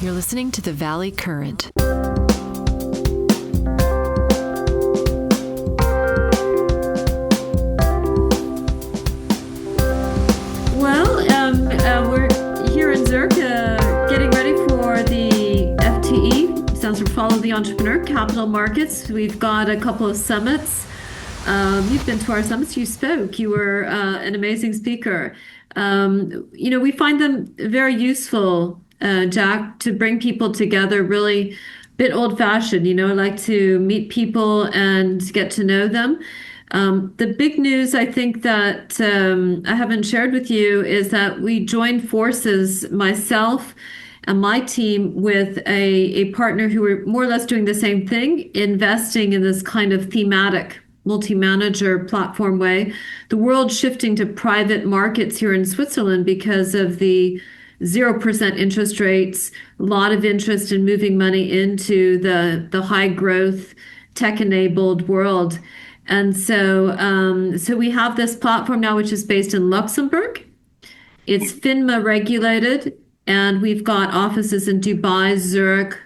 You're listening to the Valley Current. We're here in Zurich getting ready for the FTE, stands for Follow the Entrepreneur, Capital Markets. We've got a couple of summits. You've been to our summits, you spoke, you were an amazing speaker. We find them very useful, Jack, to bring people together, really a bit old-fashioned. I like to meet people and get to know them. The big news I think that I haven't shared with you is that we joined forces, myself and my team, with a partner who are more or less doing the same thing, investing in this kind of thematic multi-manager platform way. The world's shifting to private markets here in Switzerland because of the 0% interest rates, a lot of interest in moving money into the high growth, tech-enabled world. And so we have this platform now, which is based in Luxembourg. It's FINMA regulated, and we've got offices in Dubai, Zurich,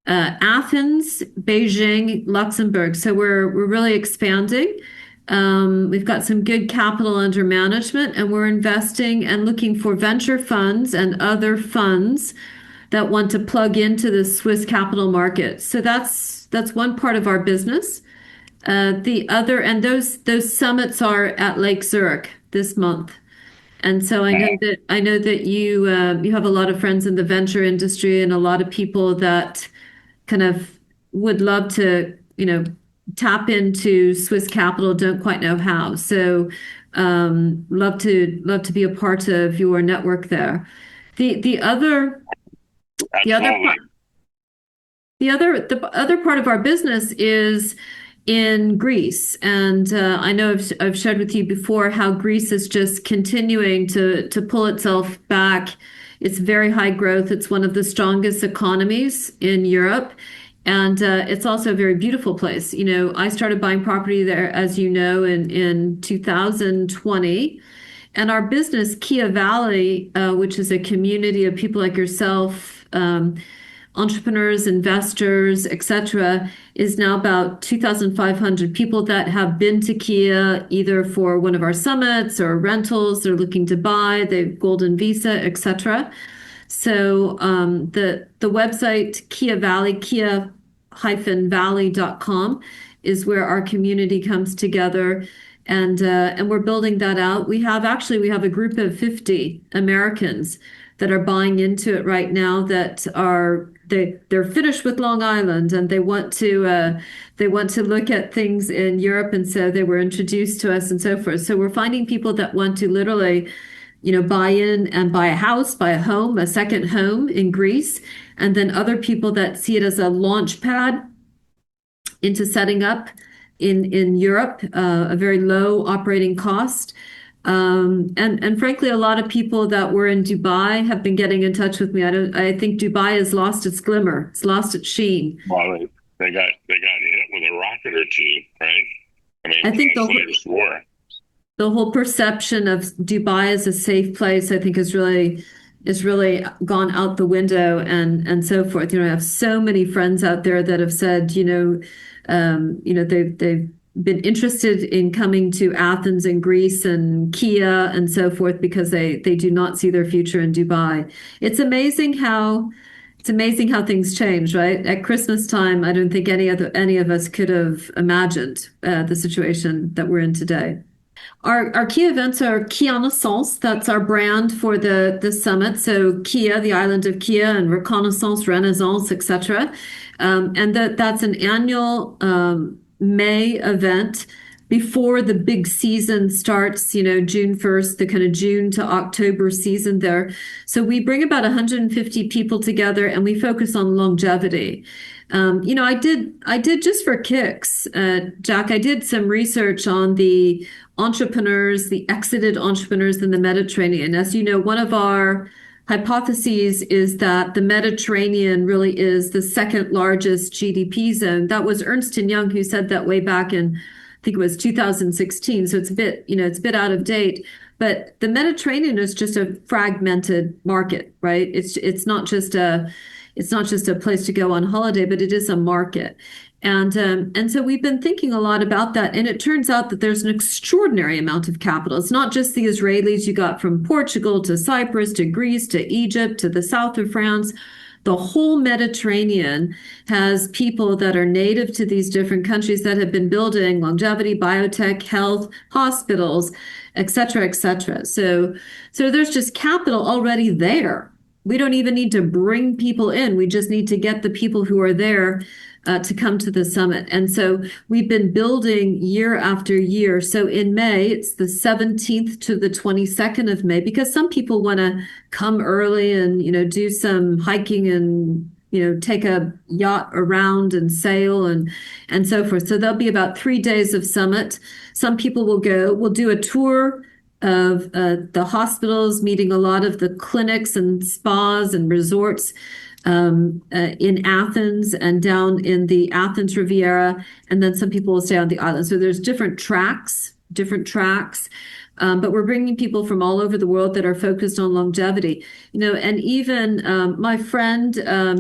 Athens, Beijing, Luxembourg. So we're really expanding. We've got some good capital under management, and we're investing and looking for venture funds and other funds that want to plug into the Swiss capital market. So that's one part of our business. The other, and those summits are at Lake Zurich this month. And so I know that you have a lot of friends in the venture industry and a lot of people that kind of would love to, tap into Swiss capital, don't quite know how. So love to be a part of your network there. The other part of our business is in Greece. And I know I've shared with you before how Greece is just continuing to pull itself back. It's very high growth. It's one of the strongest economies in Europe. And it's also a very beautiful place. I started buying property there, as you know, in 2020. And our business, Kea Valley, which is a community of people like yourself, entrepreneurs, investors, etc., is now about 2,500 people that have been to Kea either for one of our summits or rentals. They're looking to buy, they've golden visa, etc. So the website Kea Valley, Kea-Valley.com, is where our community comes together, and we're building that out. We have a group of 50 Americans that are buying into it right now, that they're finished with Long Island and they want to look at things in Europe, and so they were introduced to us and so forth. So we're finding people that want to literally, buy in and buy a house, buy a home, a second home in Greece, and then other people that see it as a launch pad into setting up in Europe, a very low operating cost. And frankly, a lot of people that were in Dubai have been getting in touch with me. I think Dubai has lost its glimmer. It's lost its sheen. Well, they got hit with a rocket or two, right? I think the whole perception of Dubai as a safe place, I think, is really gone out the window, and so forth. I have so many friends out there that have said, they've been interested in coming to Athens and Greece and Kea and so forth because they do not see their future in Dubai. It's amazing how things change, right? At Christmas time, I don't think any of us could have imagined the situation that we're in today. Our key events are Kea Renaissance. That's our brand for the summit. So Kea, the island of Kea, and Reconnaissance, Renaissance, etc. And that's an annual May event before the big season starts, June 1st, the kind of June to October season there. So we bring about 150 people together and we focus on longevity. I did just for kicks, Jack, I did some research on the entrepreneurs, the exited entrepreneurs in the Mediterranean. As you know, one of our hypotheses is that the Mediterranean really is the second largest GDP zone. That was Ernst & Young who said that way back in, I think it was 2016. So it's a bit out of date. But the Mediterranean is just a fragmented market, right? It's not just a place to go on holiday, but it is a market. And so we've been thinking a lot about that. And it turns out that there's an extraordinary amount of capital. It's not just the Israelis you got from Portugal to Cyprus to Greece to Egypt to the south of France. The whole Mediterranean has people that are native to these different countries that have been building longevity, biotech, health, hospitals, et cetera, et cetera. So there's just capital already there. We don't even need to bring people in. We just need to get the people who are there to come to the summit. And so we've been building year after year. So in May, it's the 17th to the 22nd of May, because some people want to come early and, do some hiking and, take a yacht around and sail and so forth. So there'll be about 3 days of summit. Some people we'll do a tour of the hospitals, meeting a lot of the clinics and spas and resorts in Athens and down in the Athens Riviera, and then some people will stay on the island. So there's different tracks. But we're bringing people from all over the world that are focused on longevity, and even my friend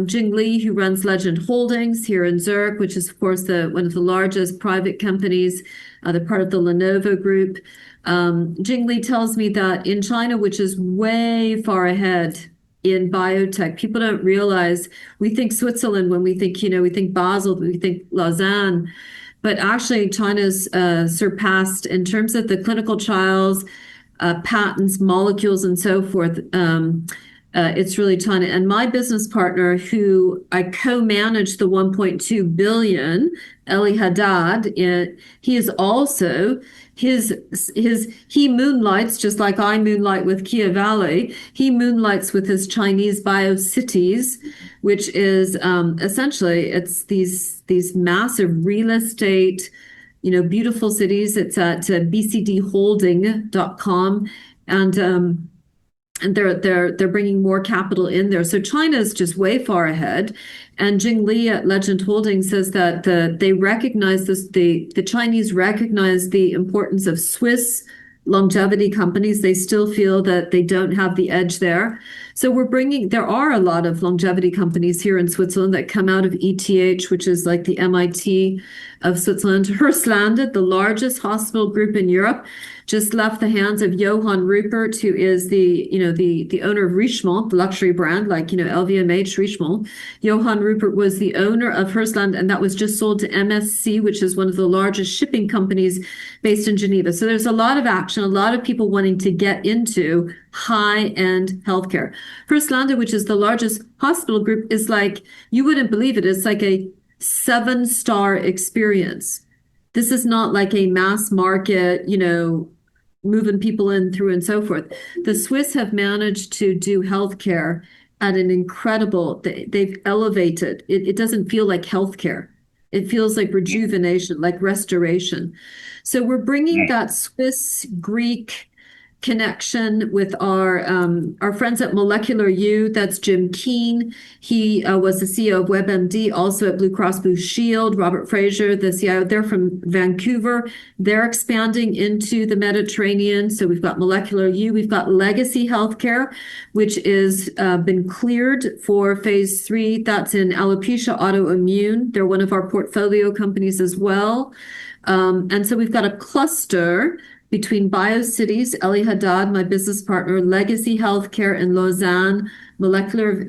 Jing Li, who runs Legend Holdings here in Zurich, which is of course one of the largest private companies. They're part of the Lenovo Group. Jing Li tells me that in China, which is way far ahead in biotech, people don't realize, we think Switzerland when we think Basel, we think Lausanne, but actually China's surpassed in terms of the clinical trials, patents, molecules, and so forth. It's really China. And my business partner, who I co-manage the 1.2 billion, Eli Haddad, he is also he moonlights just like I moonlight with Kea Valley. He moonlights with his Chinese BioCities, which is essentially it's these massive real estate, beautiful cities. It's at bcdholding.com, and they're bringing more capital in there. So China is just way far ahead. And Jing Li at Legend Holdings says that they recognize this. The Chinese recognize the importance of Swiss longevity companies. They still feel that they don't have the edge there. So there are a lot of longevity companies here in Switzerland that come out of ETH, which is like the MIT of Switzerland. Hirslanden, the largest hospital group in Europe, just left the hands of Johann Rupert, who is the owner of Richemont, the luxury brand, like, LVMH, Richemont. Johann Rupert was the owner of Hirslanden, and that was just sold to MSC, which is one of the largest shipping companies based in Geneva. So there's a lot of action, a lot of people wanting to get into high-end healthcare. Hirslanden, which is the largest hospital group, is like, you wouldn't believe it. It's like a 7-star experience. This is not like a mass market, moving people in through and so forth. The Swiss have managed to do healthcare at an incredible, they've elevated. It doesn't feel like healthcare. It feels like rejuvenation, like restoration. So we're bringing that Swiss Greek connection with our friends at Molecular U. That's Jim Keane. He was the CEO of WebMD, also at Blue Cross Blue Shield. Robert Fraser, the CIO, they're from Vancouver. They're expanding into the Mediterranean. So we've got Molecular U. We've got Legacy Healthcare, which is been cleared for phase 3. That's in alopecia autoimmune. They're one of our portfolio companies as well. And so we've got a cluster between BioCities, Eli Haddad, my business partner, Legacy Healthcare in Lausanne, Molecular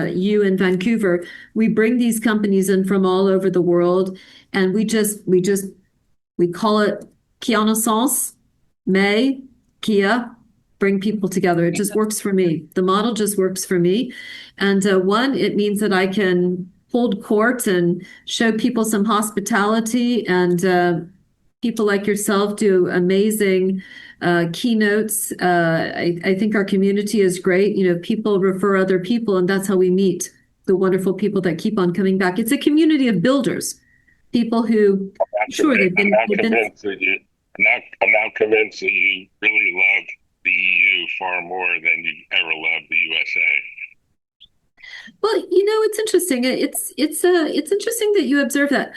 U in Vancouver. We bring these companies in from all over the world, and we call it Kea May, Kea, bring people together. It just works for me. The model just works for me. And it means that I can hold court and show people some hospitality, and people like yourself do amazing keynotes. I think our community is great. People refer other people, and that's how we meet the wonderful people that keep on coming back. It's a community of builders, people who, sure, they've been. I'm now convinced that you really love the EU far more than you've ever loved the USA. Well, it's interesting. It's interesting that you observe that.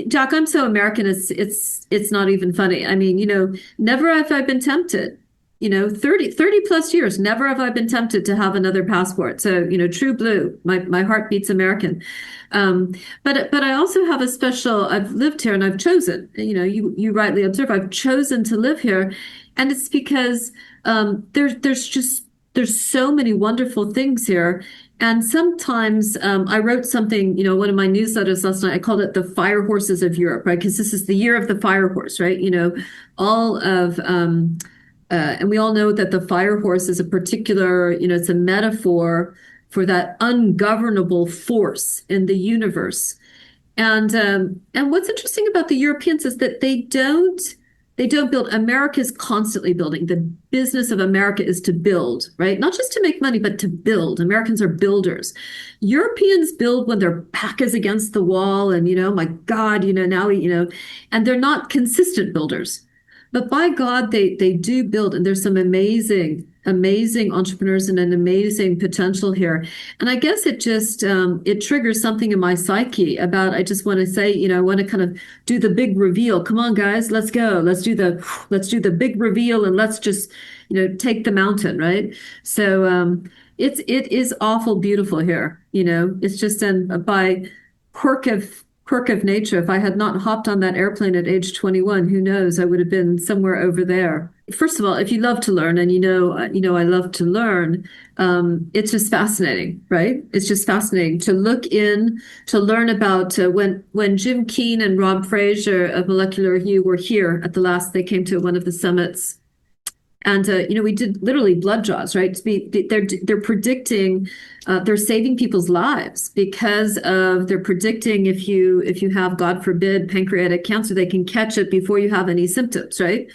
Jack, I'm so American. It's not even funny. I mean, never have I been tempted. 30 plus years, never have I been tempted to have another passport. So, true blue. My heart beats American. But I also have a special. I've lived here and I've chosen. You rightly observe. I've chosen to live here, and it's because there's so many wonderful things here. And sometimes I wrote something, one of my newsletters last night. I called it the fire horses of Europe, right? Because this is the year of the fire horse, right? All of and we all know that the fire horse is a particular, it's a metaphor for that ungovernable force in the universe. And what's interesting about the Europeans is that they don't build. America is constantly building. The business of America is to build, right? Not just to make money, but to build. Americans are builders. Europeans build when their back is against the wall and, my God, now and they're not consistent builders. But by God, they do build, and there's some amazing, amazing entrepreneurs and an amazing potential here. And I guess it just it triggers something in my psyche about. I just want to say, I want to kind of do the big reveal. Come on, guys, let's go. Let's do the big reveal, and let's just take the mountain, right? So it is awful beautiful here. It's just by quirk of nature. If I had not hopped on that airplane at age 21, who knows? I would have been somewhere over there. First of all, if you love to learn, and I love to learn, it's just fascinating, right? It's just fascinating to look in, to learn about when Jim Keen and Rob Fraser of Molecular Hue were here at the last. They came to one of the summits. And we did literally blood draws, right? They're predicting, they're saving people's lives because they're predicting if you have, God forbid, pancreatic cancer, they can catch it before you have any symptoms, right?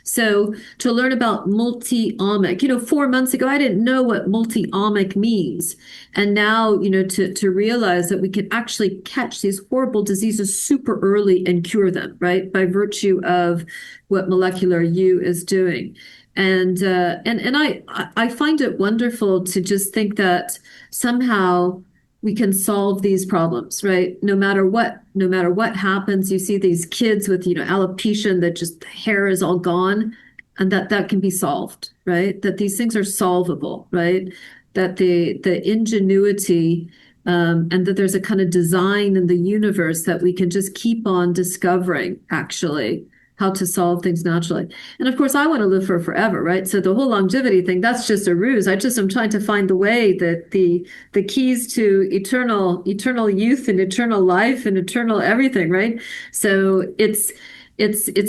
So to learn about multi-omic, 4 months ago, I didn't know what multi-omic means. And now, to realize that we can actually catch these horrible diseases super early and cure them, right? By virtue of what Molecular U is doing. And I find it wonderful to just think that somehow we can solve these problems, right? No matter what happens, you see these kids with, alopecia and that just the hair is all gone, and that can be solved, right? That these things are solvable, right? That the ingenuity and that there's a kind of design in the universe that we can just keep on discovering, actually, how to solve things naturally. And of course, I want to live for forever, right? So the whole longevity thing, that's just a ruse. I'm trying to find the way that the keys to eternal youth and eternal life and eternal everything, right? So it's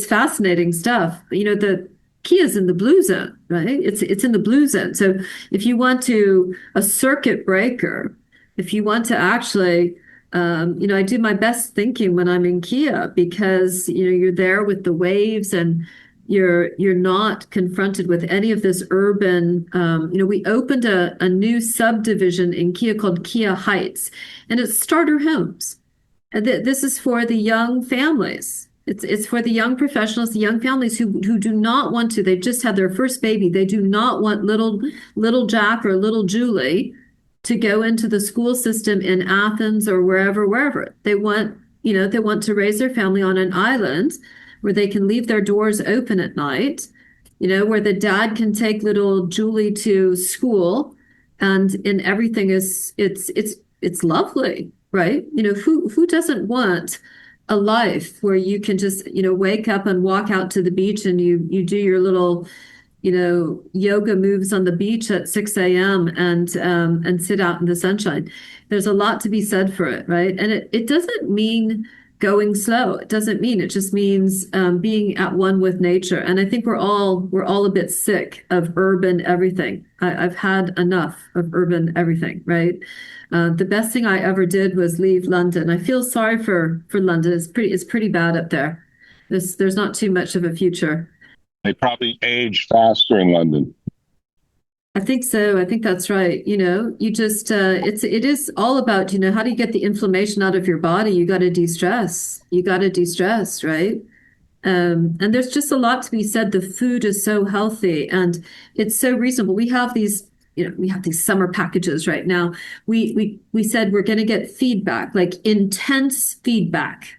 fascinating stuff. The key is in the blue zone, right? It's in the blue zone. So if you want a circuit breaker, if you want to actually I do my best thinking when I'm in Kea because you're there with the waves and you're not confronted with any of this urban. We opened a new subdivision in Kea called Kea Heights, and it's starter homes. And this is for the young families. It's for the young professionals, the young families who do not want to. They've just had their first baby. They do not want little Jack or little Julie to go into the school system in Athens or wherever. They want to raise their family on an island where they can leave their doors open at night, where the dad can take little Julie to school and everything it's lovely, right? Who doesn't want a life where you can just, wake up and walk out to the beach and you do your little yoga moves on the beach at 6 a.m. and sit out in the sunshine. There's a lot to be said for it, right? And it doesn't mean going slow. It doesn't mean, it just means being at one with nature. And I think we're all a bit sick of urban everything. I've had enough of urban everything, right? The best thing I ever did was leave London. I feel sorry for London. It's pretty bad up there. There's not too much of a future. They probably age faster in London. I think so. I think that's right. You just it is all about, how do you get the inflammation out of your body? You got to de-stress. Right? And there's just a lot to be said. The food is so healthy and it's so reasonable. We have these we have these summer packages right now. We said we're going to get feedback, like intense feedback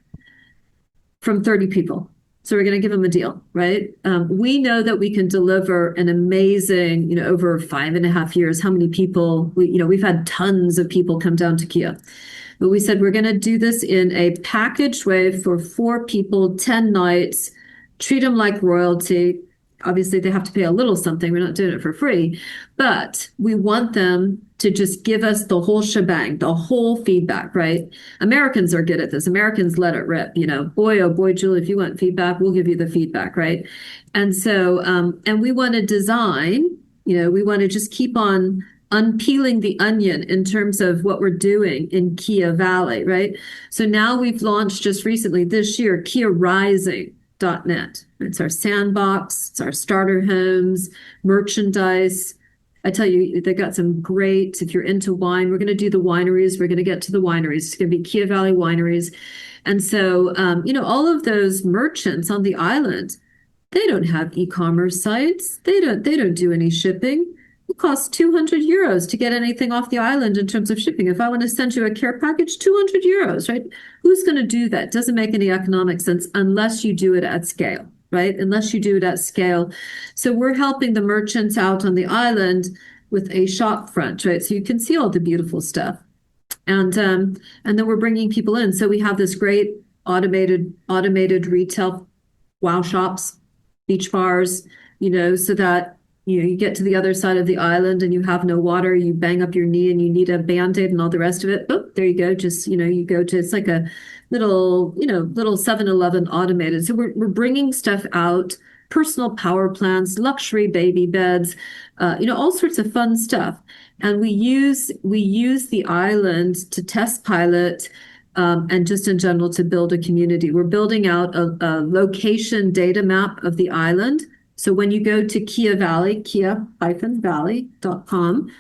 from 30 people. So we're going to give them a deal, right? We know that we can deliver an amazing, over 5.5 years, how many people we've had tons of people come down to Kea. But we said we're going to do this in a packaged way for 4 people, 10 nights, treat them like royalty. Obviously, they have to pay a little something. We're not doing it for free, but we want them to just give us the whole shebang, the whole feedback, right? Americans are good at this. Americans let it rip, boy, oh boy, Julie, if you want feedback, we'll give you the feedback, right? And so, and we want to design, we want to just keep on unpeeling the onion in terms of what we're doing in Kea Valley, right? So now we've launched just recently this year, KeaRising.net. It's our sandbox, it's our starter homes, merchandise. I tell you, they got some great, if you're into wine, we're going to do the wineries. We're going to get to the wineries. It's going to be Kea Valley wineries. And so, all of those merchants on the island, they don't have e-commerce sites. They don't do any shipping. It costs 200 euros to get anything off the island in terms of shipping. If I want to send you a care package, 200 euros, right? Who's going to do that? Doesn't make any economic sense unless you do it at scale, right? Unless you do it at scale. So we're helping the merchants out on the island with a shop front, right? So you can see all the beautiful stuff. And then we're bringing people in. So we have this great automated retail wow shops, beach bars, so that you get to the other side of the island and you have no water, you bang up your knee and you need a Band-Aid and all the rest of it. Oh, there you go. Just, you go to, it's like a little 7-Eleven automated. So we're bringing stuff out, personal power plants, luxury baby beds, all sorts of fun stuff. And we use the island to test pilot, and just in general to build a community. We're building out a location data map of the island. So when you go to Kea Valley, kea-valley.com,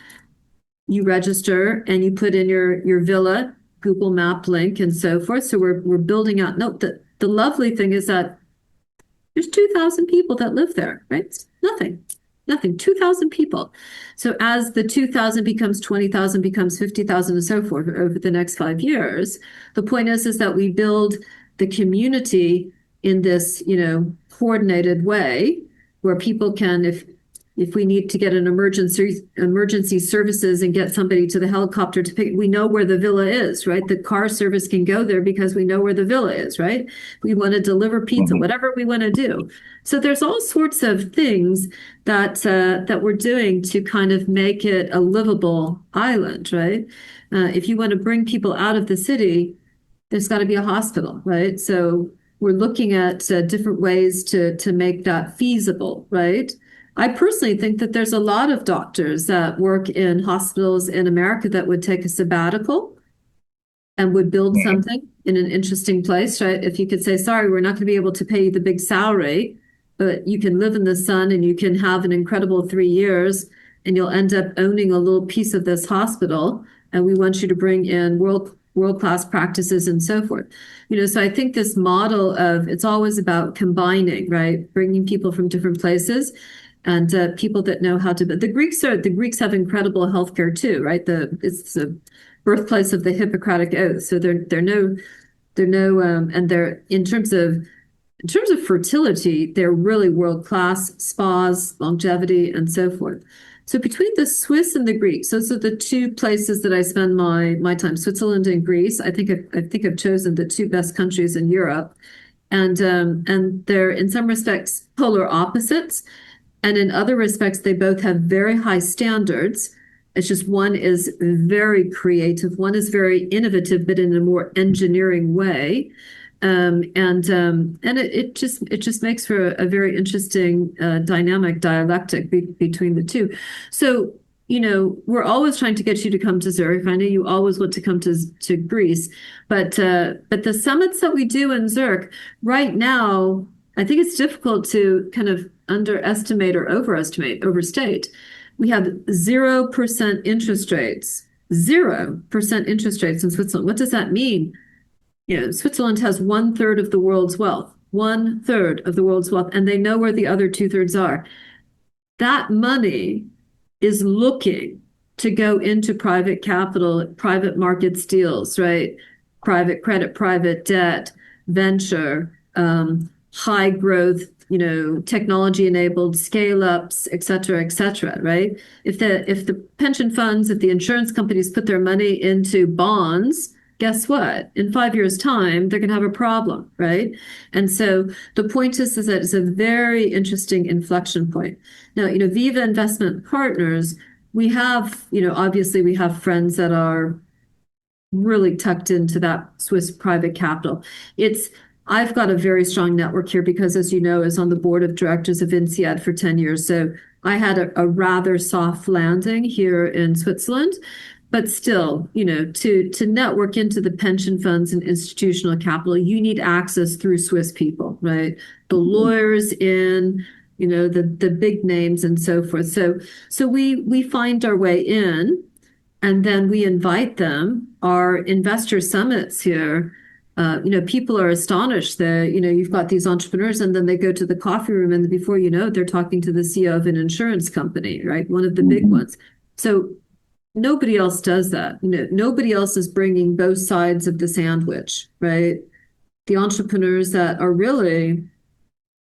you register and you put in your villa, Google Map link, and so forth. So we're building out. No, the lovely thing is that there's 2,000 people that live there, right? It's nothing, 2,000 people. So as the 2,000 becomes 20,000, becomes 50,000, and so forth over the next 5 years, the point is that we build the community in this, coordinated way, where people can, if we need to get an emergency services and get somebody to the helicopter to pick, we know where the villa is, right? The car service can go there because we know where the villa is, right? We want to deliver pizza, whatever we want to do. So there's all sorts of things that we're doing to kind of make it a livable island, right? If you want to bring people out of the city, there's got to be a hospital, right? So we're looking at different ways to make that feasible, right? I personally think that there's a lot of doctors that work in hospitals in America that would take a sabbatical and would build something in an interesting place, right? If you could say, sorry, we're not going to be able to pay you the big salary, but you can live in the sun and you can have an incredible 3 years and you'll end up owning a little piece of this hospital. And we want you to bring in world-class practices and so forth. So I think this model of, it's always about combining, right? Bringing people from different places and people that know how to, but the Greeks have incredible healthcare too, right? It's the birthplace of the Hippocratic Oath. So and they're, in terms of fertility, they're really world-class, spas, longevity, and so forth. So between the Swiss and the Greeks, those are the two places that I spend my time, Switzerland and Greece. I think I've chosen the two best countries in Europe. And they're in some respects polar opposites. And in other respects, they both have very high standards. It's just one is very creative, one is very innovative, but in a more engineering way. And it just makes for a very interesting dynamic dialectic between the two. So, we're always trying to get you to come to Zurich. I know you always want to come to Greece, but the summits that we do in Zurich right now, I think it's difficult to kind of underestimate or overstate. We have 0% interest rates, 0% interest rates in Switzerland. What does that mean? Switzerland has 1/3 of the world's wealth, 1/3 of the world's wealth, and they know where the other 2/3 are. That money is looking to go into private capital, private markets deals, right? Private credit, private debt, venture, high growth, technology enabled scale ups, et cetera, right? If the pension funds, if the insurance companies put their money into bonds, guess what? In 5 years' time, they're going to have a problem, right? And so the point is that it's a very interesting inflection point. Now, Viva Investment Partners, we have, obviously we have friends that are really tucked into that Swiss private capital. I've got a very strong network here because, as you know, is on the board of directors of INSEAD for 10 years. So I had a rather soft landing here in Switzerland. But still, to network into the pension funds and institutional capital, you need access through Swiss people, right? The lawyers the big names and so forth. So we find our way in, and then we invite them. Our investor summits here, people are astonished that, you've got these entrepreneurs and then they go to the coffee room and before you know it, they're talking to the CEO of an insurance company, right? One of the big ones. So nobody else does that. Nobody else is bringing both sides of the sandwich, right? The entrepreneurs that are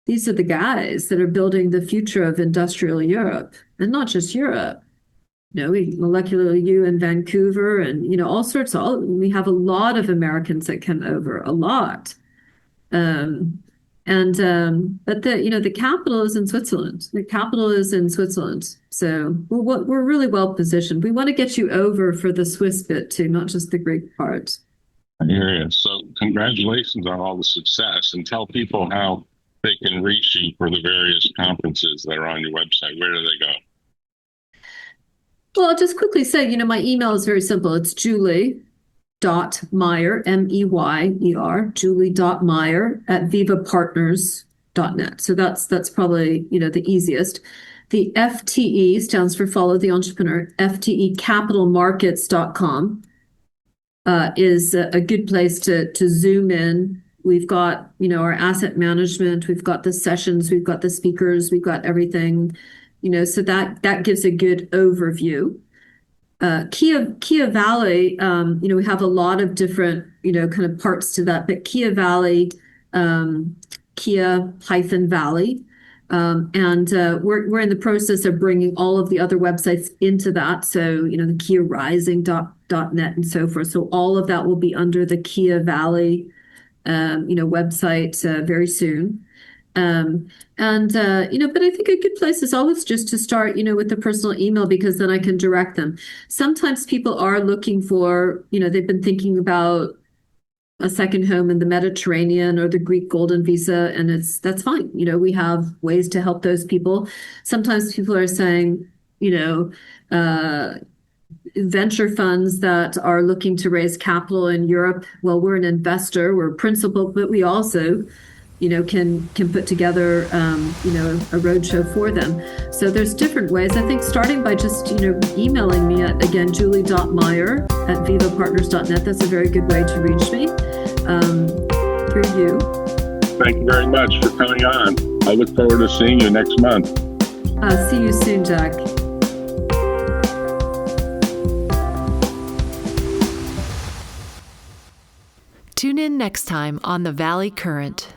these are the guys that are building the future of industrial Europe, and not just Europe. Molecular U in Vancouver and, all sorts we have a lot of Americans that come over, a lot. But the capital is in Switzerland. The capital is in Switzerland. So we're really well positioned. We want to get you over for the Swiss bit too, not just the Greek part. I hear you. So congratulations on all the success, and tell people how they can reach you for the various conferences that are on your website. Where do they go? Well, I'll just quickly say, my email is very simple. It's Julie.Meyer, Meyer, Julie.Meyer at vivapartners.net. So that's probably, the easiest. The FTE stands for Follow the Entrepreneur, FTEcapitalmarkets.com is a good place to zoom in. We've got, our asset management, we've got the sessions, we've got the speakers, we've got everything, so that gives a good overview. Kea Valley, we have a lot of different, kind of parts to that, but Kea Valley, Kea-Valley. And we're in the process of bringing all of the other websites into that. So, the KeaRising.net and so forth. So all of that will be under the Kea Valley, website very soon. But I think a good place is always just to start, with the personal email, because then I can direct them. Sometimes people are looking for, they've been thinking about a second home in the Mediterranean or the Greek Golden Visa, and that's fine. We have ways to help those people. Sometimes people are saying, venture funds that are looking to raise capital in Europe. Well, we're an investor, we're a principal, but we also can put together, a roadshow for them. So there's different ways. I think starting by just, emailing me at, again, julie.meyer at vivapartners.net. That's a very good way to reach me through you. Thank you very much for coming on. I look forward to seeing you next month. See you soon, Jack. Tune in next time on The Valley Current.